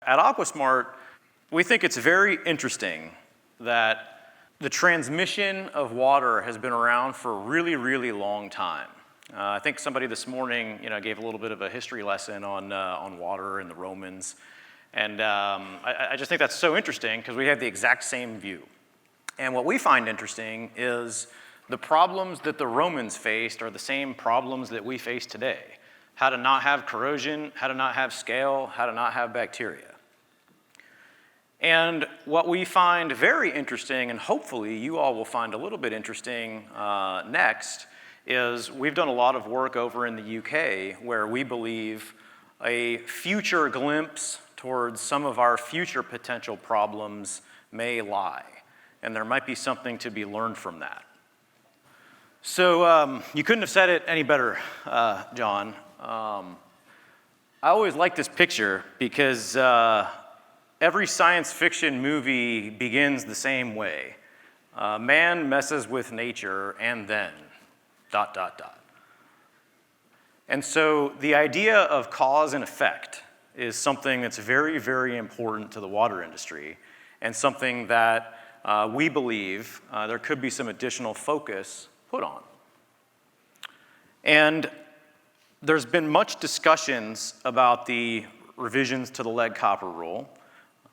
at Aquasmart, we think it's very interesting that the transmission of water has been around for a really, really long time. I think somebody this morning, gave a little bit of a history lesson on water and the Romans, and I just think that's so interesting because we have the exact same view. And what we find interesting is the problems that the Romans faced are the same problems that we face today. How to not have corrosion, how to not have scale, how to not have bacteria. And what we find very interesting, and hopefully you all will find a little bit interesting next, is we've done a lot of work over in the UK where we believe a future glimpse towards some of our future potential problems may lie. And there might be something to be learned from that. So you couldn't have said it any better, John. I always like this picture because every science fiction movie begins the same way. Man messes with nature and then ... And so the idea of cause and effect is something that's very, very important to the water industry and something that we believe there could be some additional focus put on. And there's been much discussions about the revisions to the lead copper rule.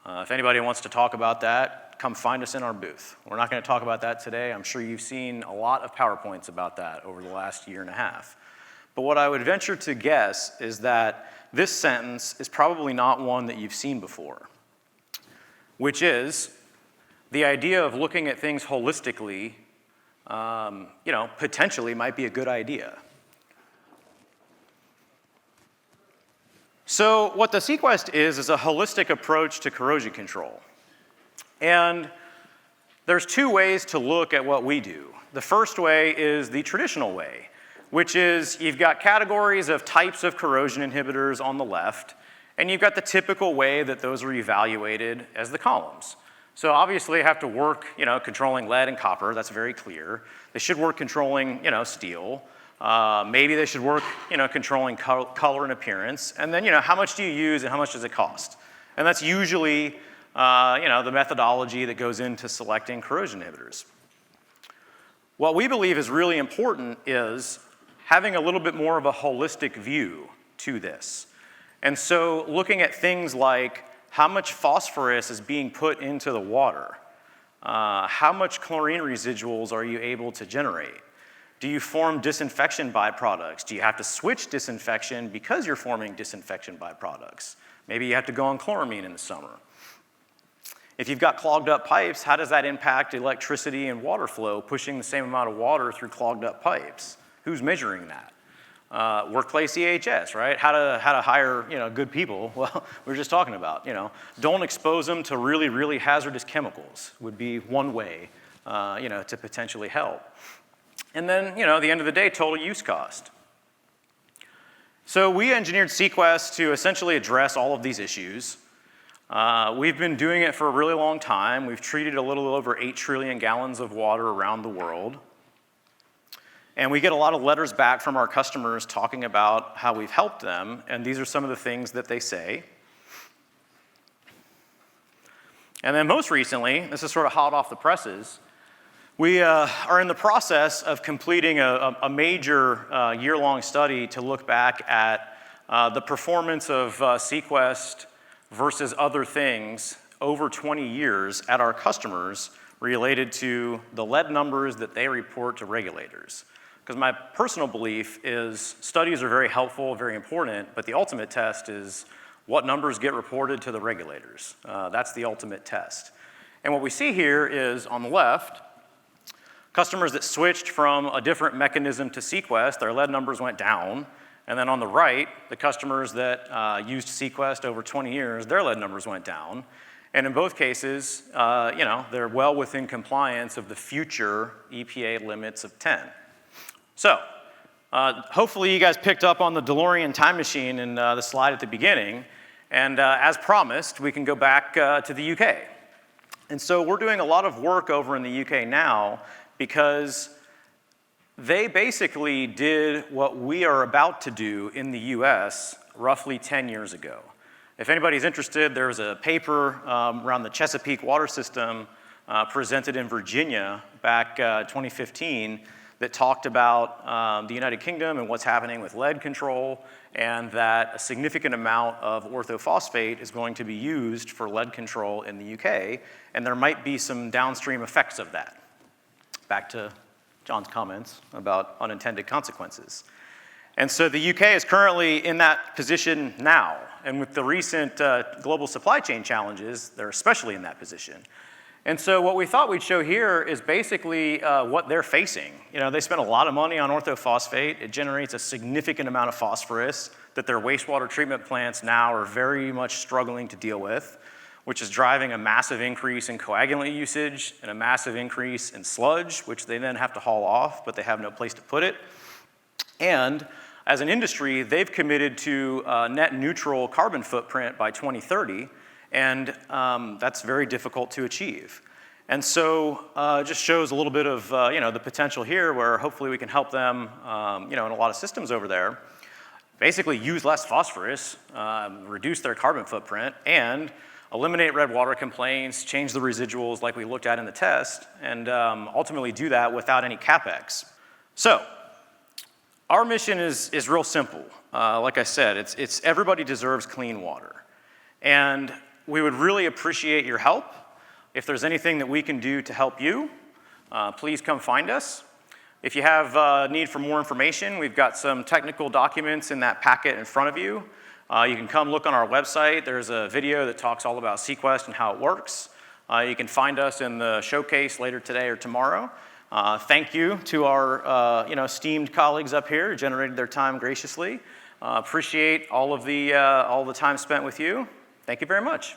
If anybody wants to talk about that, come find us in our booth. We're not going to talk about that today. I'm sure you've seen a lot of PowerPoints about that over the last year and a half. But what I would venture to guess is that this sentence is probably not one that you've seen before, which is the idea of looking at things holistically, potentially might be a good idea. So what the SeaQuest is a holistic approach to corrosion control. And there's two ways to look at what we do. The first way is the traditional way, which is you've got categories of types of corrosion inhibitors on the left, and you've got the typical way that those are evaluated as the columns. So obviously they have to work, controlling lead and copper, that's very clear. They should work controlling, steel. Maybe they should work, controlling color and appearance. And then, how much do you use and how much does it cost? And that's usually, the methodology that goes into selecting corrosion inhibitors. What we believe is really important is having a little bit more of a holistic view to this. And so looking at things like how much phosphorus is being put into the water, how much chlorine residuals are you able to generate? Do you form disinfection byproducts? Do you have to switch disinfection because you're forming disinfection byproducts? Maybe you have to go on chloramine in the summer. If you've got clogged up pipes, how does that impact electricity and water flow, pushing the same amount of water through clogged up pipes? Who's measuring that? Workplace EHS, right? How to hire, good people. Well, we were just talking about, don't expose them to really, really hazardous chemicals would be one way, to potentially help. And then, at the end of the day, total use cost. So we engineered SeaQuest to essentially address all of these issues. We've been doing it for a really long time. We've treated a little over 8 trillion gallons of water around the world. And we get a lot of letters back from our customers talking about how we've helped them, and these are some of the things that they say. And then most recently, this is sort of hot off the presses, we are in the process of completing a major year-long study to look back at the performance of SeaQuest versus other things over 20 years at our customers related to the lead numbers that they report to regulators. Because my personal belief is studies are very helpful, very important, but the ultimate test is what numbers get reported to the regulators. That's the ultimate test. And what we see here is on the left, customers that switched from a different mechanism to SeaQuest, their lead numbers went down. And then on the right, the customers that used SeaQuest over 20 years, their lead numbers went down. And in both cases, they're well within compliance of the future EPA limits of 10. So, hopefully you guys picked up on the DeLorean time machine in the slide at the beginning. And as promised, we can go back to the UK. And so we're doing a lot of work over in the UK now because they basically did what we are about to do in the US roughly 10 years ago. If anybody's interested, there was a paper around the Chesapeake water system presented in Virginia back 2015 that talked about the United Kingdom and what's happening with lead control, and that a significant amount of orthophosphate is going to be used for lead control in the UK, and there might be some downstream effects of that. Back to John's comments about unintended consequences. And so the UK is currently in that position now, and with the recent global supply chain challenges, they're especially in that position. And so what we thought we'd show here is basically what they're facing. You know, they spend a lot of money on orthophosphate. It generates a significant amount of phosphorus that their wastewater treatment plants now are very much struggling to deal with, which is driving a massive increase in coagulant usage and a massive increase in sludge, which they then have to haul off, but they have no place to put it. And as an industry, they've committed to a net neutral carbon footprint by 2030, and that's very difficult to achieve. And so it just shows a little bit of the potential here where hopefully we can help them in a lot of systems over there, basically use less phosphorus, reduce their carbon footprint, and eliminate red water complaints, change the residuals like we looked at in the test, and ultimately do that without any CapEx. So our mission is real simple. Like I said, it's everybody deserves clean water. And we would really appreciate your help. If there's anything that we can do to help you, please come find us. If you have need for more information, we've got some technical documents in that packet in front of you. You can come look on our website. There's a video that talks all about SeaQuest and how it works. You can find us in the showcase later today or tomorrow. Thank you to our esteemed colleagues up here who generated their time graciously. Appreciate all the time spent with you. Thank you very much.